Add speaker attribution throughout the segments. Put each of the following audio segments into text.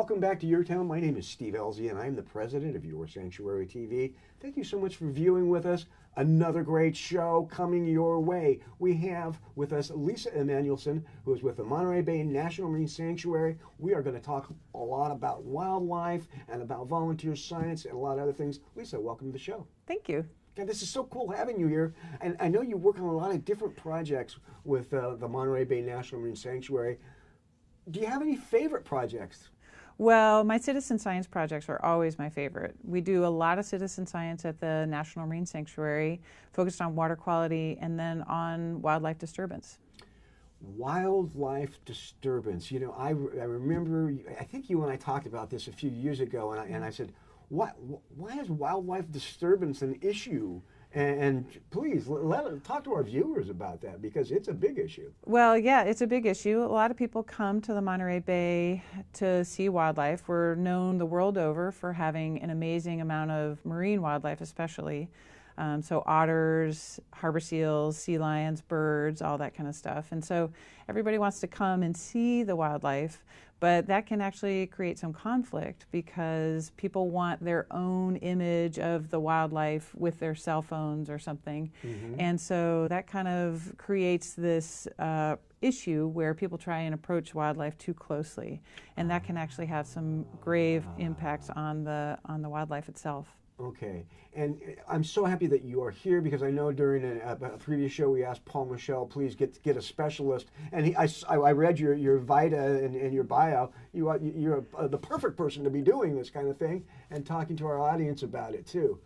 Speaker 1: welcome back to YourTown. My name is Steve Elzey, and I'm the president of Your Sanctuary TV. Thank you so much for viewing with us. Another great show coming your way. We have with us Lisa Emanuelson, who is with the Monterey Bay National Marine Sanctuary. We are going to talk a lot about wildlife and about volunteer science and a lot of other things. Lisa, welcome to the show.
Speaker 2: Thank you.
Speaker 1: God, this is so cool having you here. And I know you work on a lot of different projects with the Monterey Bay National Marine Sanctuary. Do you have any favorite projects?
Speaker 2: Well, my citizen science projects are always my favorite. We do a lot of citizen science at the National Marine Sanctuary, focused on water quality and then on wildlife disturbance.
Speaker 1: Wildlife disturbance. You know, I remember, I think you and I talked about this a few years ago, and I said, why is wildlife disturbance an issue? And please, talk to our viewers about that, because it's a big issue.
Speaker 2: Well, yeah, it's a big issue. A lot of people come to the Monterey Bay to see wildlife. We're known the world over for having an amazing amount of marine wildlife, especially. So otters, harbor seals, sea lions, birds, all that kind of stuff. And so everybody wants to come and see the wildlife, but that can actually create some conflict because people want their own image of the wildlife with their cell phones or something. Mm-hmm. And so that kind of creates this issue where people try and approach wildlife too closely. And that can actually have some grave impacts on the wildlife itself.
Speaker 1: Okay, and I'm so happy that you are here, because I know during a previous show we asked Paul Michel, please get a specialist, and I read your Vita and your bio. You're the perfect person to be doing this kind of thing and talking to our audience about it too.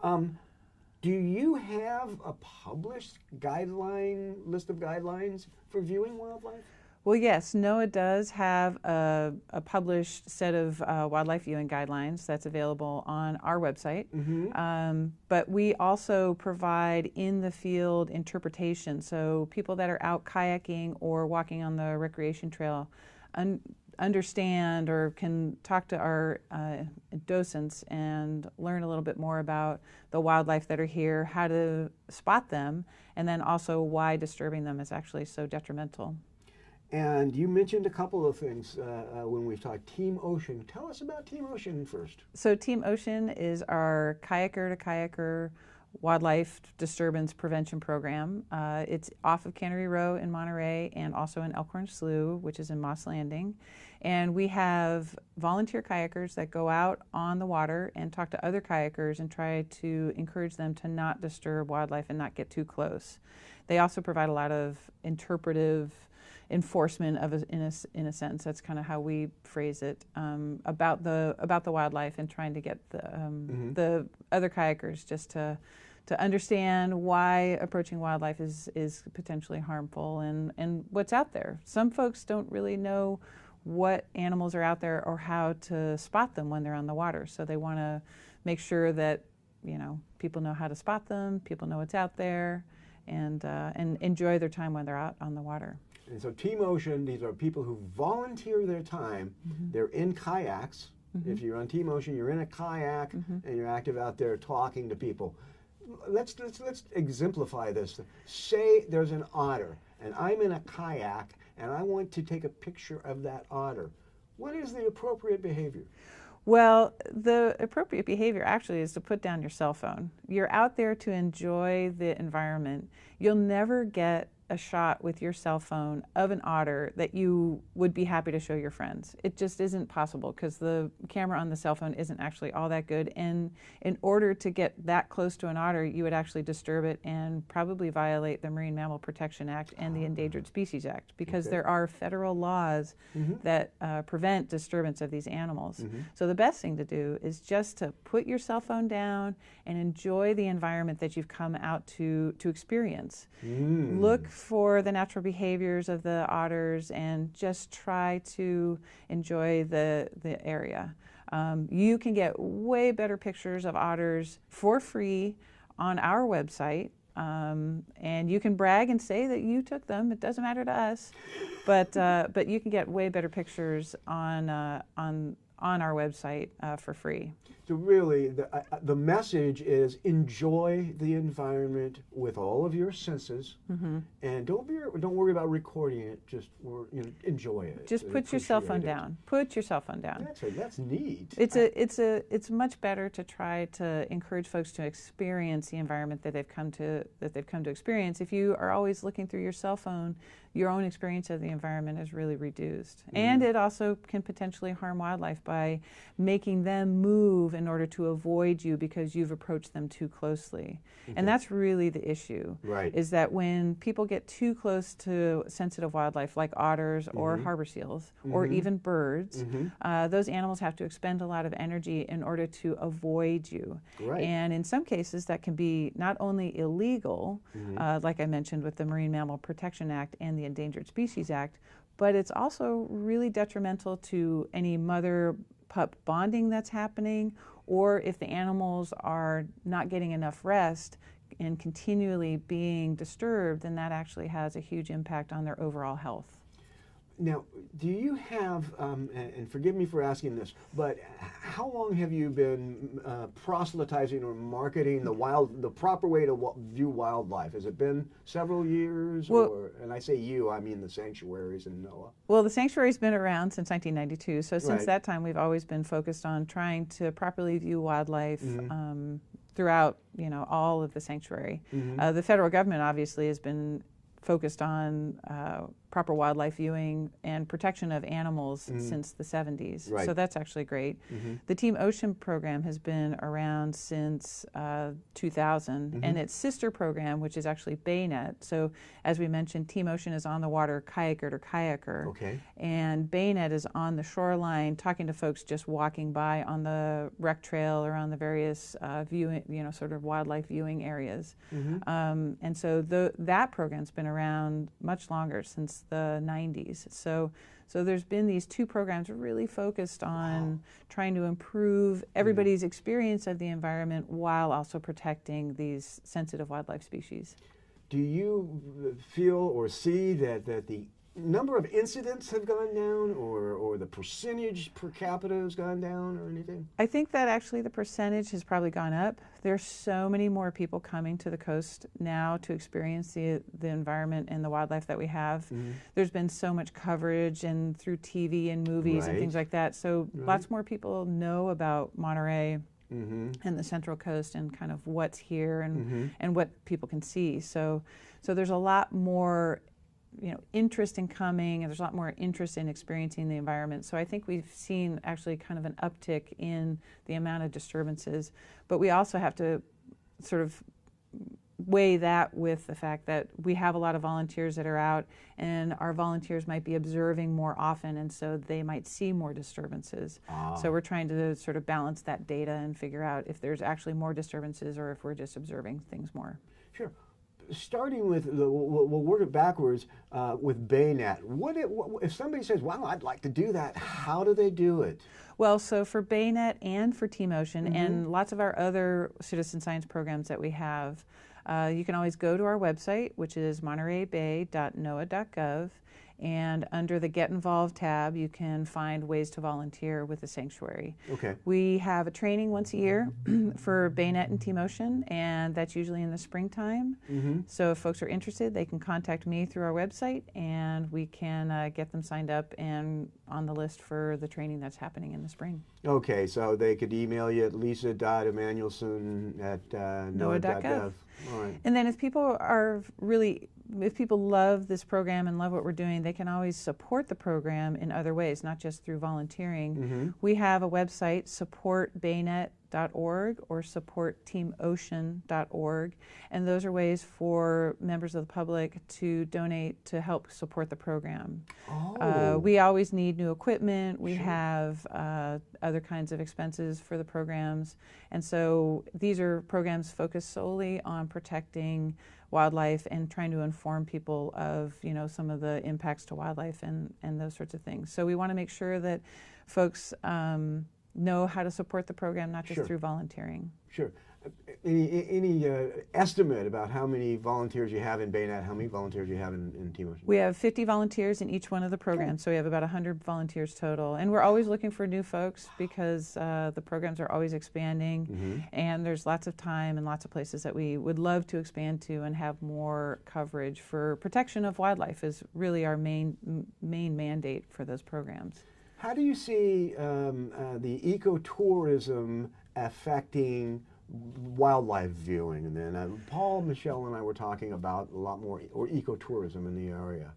Speaker 1: Do you have a published list of guidelines for viewing wildlife?
Speaker 2: Well, yes, NOAA does have a published set of wildlife viewing guidelines that's available on our website. Mm-hmm. But we also provide in-the-field interpretation, so people that are out kayaking or walking on the recreation trail understand or can talk to our docents and learn a little bit more about the wildlife that are here, how to spot them, and then also why disturbing them is actually so detrimental.
Speaker 1: And you mentioned a couple of things when we've talked. Team Ocean. Tell us about Team Ocean first.
Speaker 2: So Team Ocean is our kayaker-to-kayaker wildlife disturbance prevention program. It's off of Cannery Row in Monterey and also in Elkhorn Slough, which is in Moss Landing. And we have volunteer kayakers that go out on the water and talk to other kayakers and try to encourage them to not disturb wildlife and not get too close. They also provide a lot of interpretive enforcement in a sense. That's kind of how we phrase it, about the wildlife, and trying to get the other kayakers just to understand why approaching wildlife is potentially harmful and what's out there. Some folks don't really know what animals are out there or how to spot them when they're on the water, so they want to make sure that people know how to spot them, people know what's out there, and enjoy their time when they're out on the water.
Speaker 1: And so Team Ocean, these are people who volunteer their time. Mm-hmm. They're in kayaks. Mm-hmm. If you're on Team Ocean, you're in a kayak, mm-hmm. and you're active out there talking to people. Let's exemplify this. Say there's an otter, and I'm in a kayak, and I want to take a picture of that otter. What is the appropriate behavior?
Speaker 2: Well, the appropriate behavior actually is to put down your cell phone. You're out there to enjoy the environment. You'll never get a shot with your cell phone of an otter that you would be happy to show your friends. It just isn't possible because the camera on the cell phone isn't actually all that good. And in order to get that close to an otter, you would actually disturb it and probably violate the Marine Mammal Protection Act and the Endangered Species Act, because there are federal laws mm-hmm. that prevent disturbance of these animals. Mm-hmm. So the best thing to do is just to put your cell phone down and enjoy the environment that you've come out to experience. Look for the natural behaviors of the otters and just try to enjoy the area. You can get way better pictures of otters for free on our website, and you can brag and say that you took them. It doesn't matter to us, but you can get way better pictures on on our website for free.
Speaker 1: So really, the message is enjoy the environment with all of your senses, and don't worry about recording it. Just enjoy it.
Speaker 2: Just put your cell phone down. Put your cell phone down.
Speaker 1: That's neat.
Speaker 2: It's much better to try to encourage folks to experience the environment that they've come to experience. If you are always looking through your cell phone, your own experience of the environment is really reduced. And it also can potentially harm wildlife by making them move in order to avoid you because you've approached them too closely. And that's really the issue, is that when people get too close to sensitive wildlife like otters or harbor seals or even birds, those animals have to expend a lot of energy in order to avoid you. And in some cases that can be not only illegal, like I mentioned with the Marine Mammal Protection Act and the Endangered Species Act, but it's also really detrimental to any mother-pup bonding that's happening, or if the animals are not getting enough rest and continually being disturbed, then that actually has a huge impact on their overall health.
Speaker 1: Now, do you have, and forgive me for asking this, but how long have you been proselytizing or marketing the proper way to view wildlife? Has it been several years? Well, and I say you, I mean the sanctuaries in NOAA.
Speaker 2: Well, the sanctuary's been around since 1992, so since that time we've always been focused on trying to properly view wildlife throughout, all of the sanctuary. The federal government obviously has been focused on proper wildlife viewing and protection of animals since the 70s. So that's actually great. The Team Ocean program has been around since 2000, and its sister program, which is actually Baynet. So as we mentioned, Team Ocean is on the water, kayaker, and Baynet is on the shoreline talking to folks just walking by on the rec trail or on the various viewing, sort of wildlife viewing areas. And so that program's been around much longer, since the 90s. So there's been these two programs really focused on trying to improve everybody's experience of the environment while also protecting these sensitive wildlife species.
Speaker 1: Do you feel or see that the number of incidents have gone down, or the percentage per capita has gone down, or anything?
Speaker 2: I think that actually the percentage has probably gone up. There's so many more people coming to the coast now to experience the environment and the wildlife that we have. There's been so much coverage and through TV and movies and things like that. So lots more people know about Monterey and the Central Coast and kind of what's here and what people can see. So there's a lot more interest in coming, and there's a lot more interest in experiencing the environment. So I think we've seen actually kind of an uptick in the amount of disturbances, but we also have to sort of weigh that with the fact that we have a lot of volunteers that are out, and our volunteers might be observing more often, and so they might see more disturbances. So we're trying to sort of balance that data and figure out if there's actually more disturbances or if we're just observing things more.
Speaker 1: Sure. Starting with, we'll work it backwards with Baynet. If somebody says, wow, I'd like to do that, how do they do it?
Speaker 2: Well, so for Baynet and for Team Ocean and lots of our other citizen science programs that we have, you can always go to our website, which is montereybay.noaa.gov, and under the Get Involved tab, you can find ways to volunteer with the sanctuary. We have a training once a year for Baynet and Team Ocean, and that's usually in the springtime. So if folks are interested, they can contact me through our website, and we can get them signed up and on the list for the training that's happening in the spring.
Speaker 1: Okay, so they could email you at lisa.emanuelson@noaa.gov. All right.
Speaker 2: And then if people love this program and love what we're doing, they can always support the program in other ways, not just through volunteering. We have a website, supportbaynet.org or supportteamocean.org, and those are ways for members of the public to donate to help support the program. We always need new equipment. We have other kinds of expenses for the programs, and so these are programs focused solely on protecting wildlife and trying to inform people of some of the impacts to wildlife and those sorts of things. So we want to make sure that folks know how to support the program, not just through volunteering.
Speaker 1: Sure. Any estimate about how many volunteers you have in Bayonet, how many volunteers you have in Team Ocean?
Speaker 2: We have 50 volunteers in each one of the programs, so we have about 100 volunteers total. And we're always looking for new folks because the programs are always expanding, and there's lots of time and lots of places that we would love to expand to and have more coverage for protection of wildlife is really our main mandate for those programs.
Speaker 1: How do you see the ecotourism affecting wildlife viewing? And then Paul, Michelle, and I were talking about a lot more ecotourism in the area.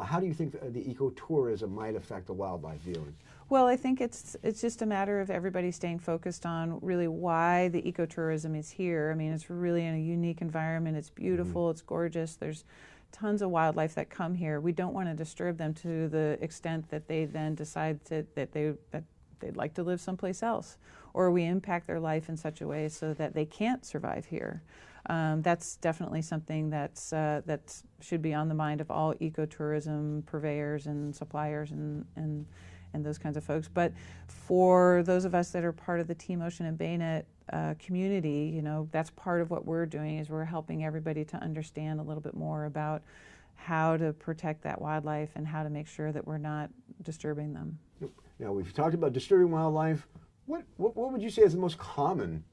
Speaker 1: How do you think the ecotourism might affect the wildlife viewing?
Speaker 2: Well, I think it's just a matter of everybody staying focused on really why the ecotourism is here. I mean, it's really in a unique environment. It's beautiful. It's gorgeous. There's tons of wildlife that come here. We don't want to disturb them to the extent that they then decide that they'd like to live someplace else, or we impact their life in such a way so that they can't survive here. That's definitely something that should be on the mind of all ecotourism purveyors and suppliers and those kinds of folks. But for those of us that are part of the Team Ocean and Bayonet community, you know, that's part of what we're doing is we're helping everybody to understand a little bit more about how to protect that wildlife and how to make sure that we're not disturbing them.
Speaker 1: Now, we've talked about disturbing wildlife. What would you say is the most common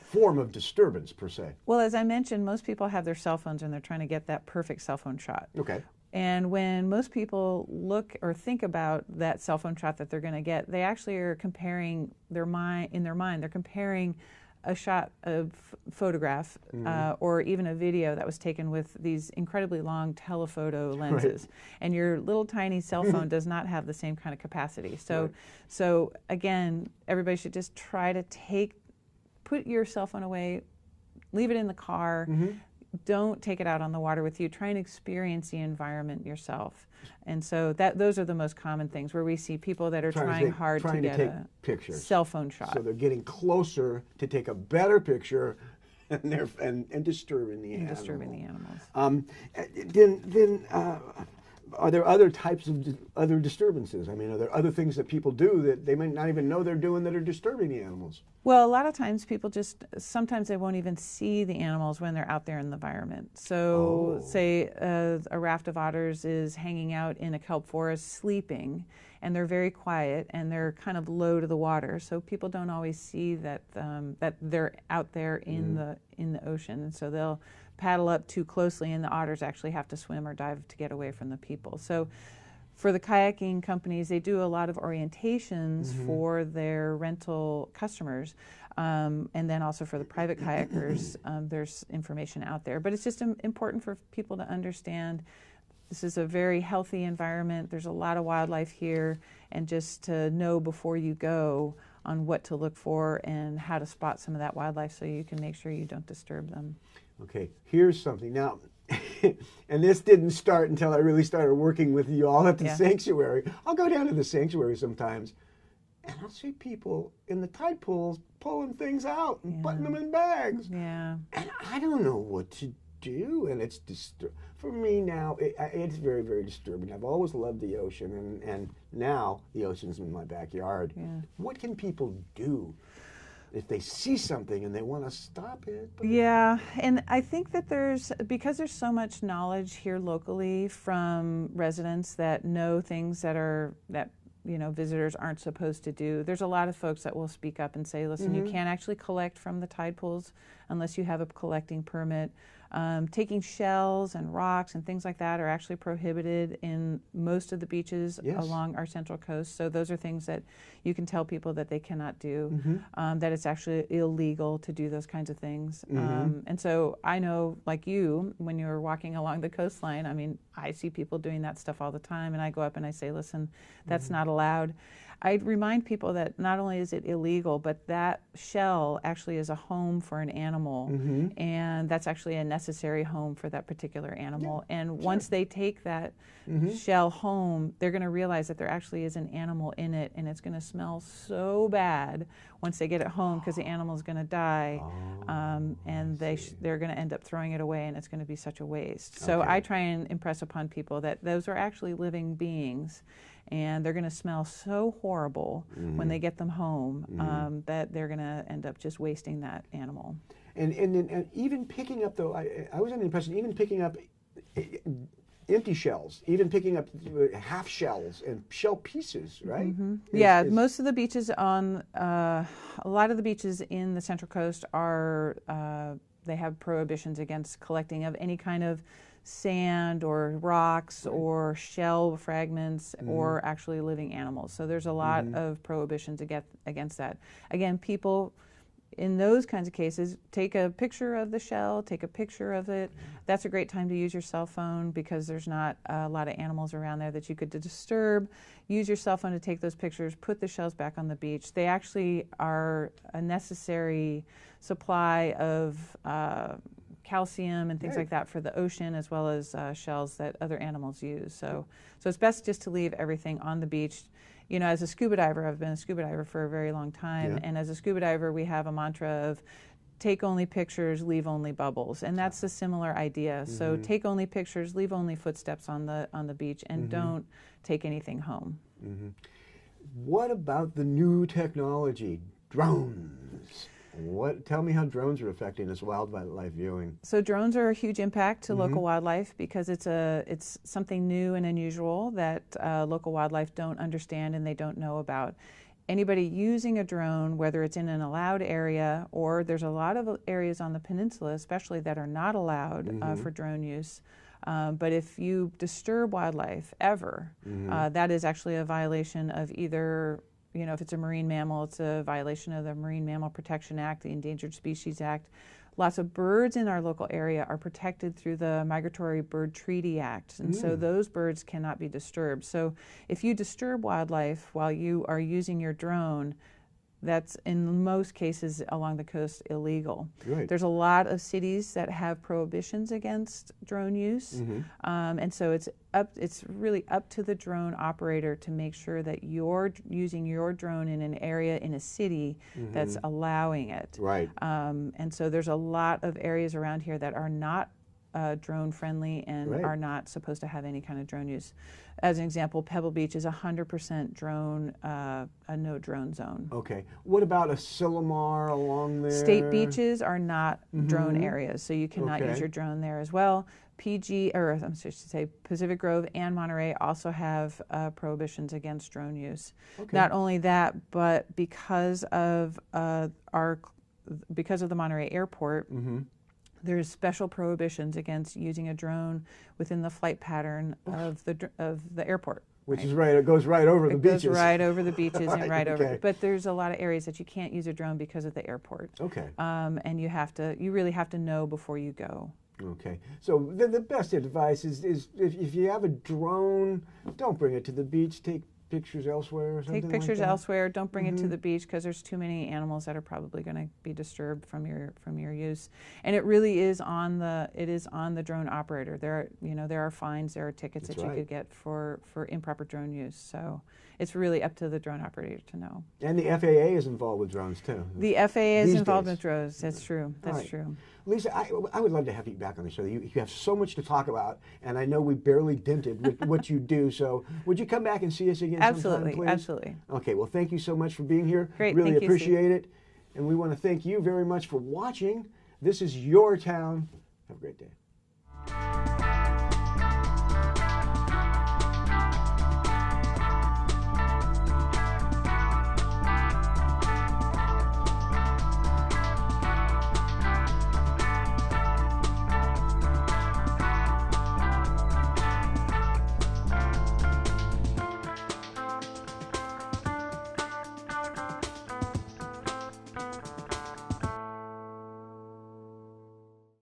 Speaker 1: form of disturbance, per se?
Speaker 2: Well, as I mentioned, most people have their cell phones and they're trying to get that perfect cell phone shot.
Speaker 1: Okay.
Speaker 2: And when most people look or think about that cell phone shot that they're going to get, they actually are comparing they're comparing a shot of photograph or even a video that was taken with these incredibly long telephoto lenses. Right. And your little tiny cell phone does not have the same kind of capacity. So, right. So again, everybody should just try to put your cell phone away, leave it in the car. Don't take it out on the water with you. Try and experience the environment yourself. And so those are the most common things where we see people that are trying hard to get a pictures. Cell phone shot.
Speaker 1: So they're getting closer to take a better picture and disturbing the animals.
Speaker 2: Disturbing the animals.
Speaker 1: Then are there other types of other disturbances? I mean, are there other things that people do that they might not even know they're doing that are disturbing the animals?
Speaker 2: Well, a lot of times people sometimes they won't even see the animals when they're out there in the environment. So say a raft of otters is hanging out in a kelp forest sleeping, and they're very quiet and they're kind of low to the water. So people don't always see that they're out there in the ocean, and so they'll paddle up too closely, and the otters actually have to swim or dive to get away from the people. So for the kayaking companies, they do a lot of orientations for their rental customers, and then also for the private kayakers, there's information out there. But it's just important for people to understand this is a very healthy environment. There's a lot of wildlife here, and just to know before you go on what to look for and how to spot some of that wildlife so you can make sure you don't disturb them.
Speaker 1: Okay, here's something. Now, and this didn't start until I really started working with you all at the sanctuary. I'll go down to the sanctuary sometimes, and I'll see people in the tide pools pulling things out and putting them in bags.
Speaker 2: Yeah.
Speaker 1: And I don't know what to do, and it's for me now, it's very, very disturbing. I've always loved the ocean, and now the ocean's in my backyard. Yeah. What can people do if they see something and they want to stop it?
Speaker 2: Yeah, and I think that because there's so much knowledge here locally from residents that know things that visitors aren't supposed to do. There's a lot of folks that will speak up and say, listen, you can't actually collect from the tide pools unless you have a collecting permit. Taking shells and rocks and things like that are actually prohibited in most of the beaches along our central coast. So those are things that you can tell people that they cannot do, that it's actually illegal to do those kinds of things. And so I know, like you, when you're walking along the coastline, I mean, I see people doing that stuff all the time, and I go up and I say, listen, that's not allowed. I remind people that not only is it illegal, but that shell actually is a home for an animal, and that's actually a necessary home for that particular animal. Yeah, and once they take that shell home, they're going to realize that there actually is an animal in it, and it's going to smell so bad once they get it home because the animal is going to die, and they're going to end up throwing it away, and it's going to be such a waste. So I try and impress upon people that those are actually living beings, and they're going to smell so horrible when they get them home that they're going to end up just wasting that animal.
Speaker 1: And even picking up, though, I was under the impression, even picking up empty shells, even picking up half shells and shell pieces, right?
Speaker 2: Yeah, most of the beaches on, a lot of the beaches in the Central Coast are, they have prohibitions against collecting of any kind of sand or rocks or shell fragments or actually living animals. So there's a lot of prohibitions against that. Again, people in those kinds of cases, take a picture of the shell, take a picture of it. That's a great time to use your cell phone because there's not a lot of animals around there that you could disturb. Use your cell phone to take those pictures, put the shells back on the beach. They actually are a necessary supply of calcium and things like that for the ocean, as well as shells that other animals use. So it's best just to leave everything on the beach. You know, as a scuba diver, I've been a scuba diver for a very long time, and as a scuba diver, we have a mantra of take only pictures, leave only bubbles, and that's a similar idea. So take only pictures, leave only footsteps on the beach, and don't take anything home.
Speaker 1: What about the new technology, drones? Tell me how drones are affecting this wildlife viewing.
Speaker 2: So drones are a huge impact to local wildlife because it's something new and unusual that local wildlife don't understand and they don't know about. Anybody using a drone, whether it's in an allowed area or there's a lot of areas on the peninsula especially that are not allowed for drone use. But if you disturb wildlife ever, that is actually a violation of either, you know, if it's a marine mammal, it's a violation of the Marine Mammal Protection Act, the Endangered Species Act. Lots of birds in our local area are protected through the Migratory Bird Treaty Act, and so those birds cannot be disturbed. So if you disturb wildlife while you are using your drone, that's in most cases along the coast illegal.
Speaker 1: Right.
Speaker 2: There's a lot of cities that have prohibitions against drone use, and so it's really up to the drone operator to make sure that you're using your drone in an area in a city that's allowing it.
Speaker 1: Right.
Speaker 2: And so there's a lot of areas around here that are not drone friendly and are not supposed to have any kind of drone use. As an example, Pebble Beach is 100% drone, a no drone zone.
Speaker 1: Okay. What about Asilomar along there?
Speaker 2: State beaches are not drone areas, so you cannot use your drone there as well. Pacific Grove and Monterey also have prohibitions against drone use. Not only that, but because of the Monterey airport, there's special prohibitions against using a drone within the flight pattern of the airport.
Speaker 1: Which is right, it goes right over the beaches.
Speaker 2: It goes right over the beaches and right over. But there's a lot of areas that you can't use a drone because of the airport.
Speaker 1: Okay.
Speaker 2: And you really have to know before you go.
Speaker 1: Okay. So the best advice is if you have a drone, don't bring it to the beach. Take pictures elsewhere or something.
Speaker 2: Take pictures
Speaker 1: like that.
Speaker 2: elsewhere. Don't bring it to the beach because there's too many animals that are probably going to be disturbed from your use. And it really is on the drone operator. There are fines, there are tickets that you could get for improper drone use. So it's really up to the drone operator to know.
Speaker 1: And the FAA is involved with drones too.
Speaker 2: The FAA is involved with drones. That's true. That's true.
Speaker 1: Lisa, I would love to have you back on the show. You have so much to talk about, and I know we barely dented with what you do. So would you come back and see us again sometime, please?
Speaker 2: Absolutely.
Speaker 1: Okay, well, thank you so much for being here.
Speaker 2: Great,
Speaker 1: really
Speaker 2: thank you,
Speaker 1: appreciate it. And we want to thank you very much for watching. This is Your Town. Have a great day.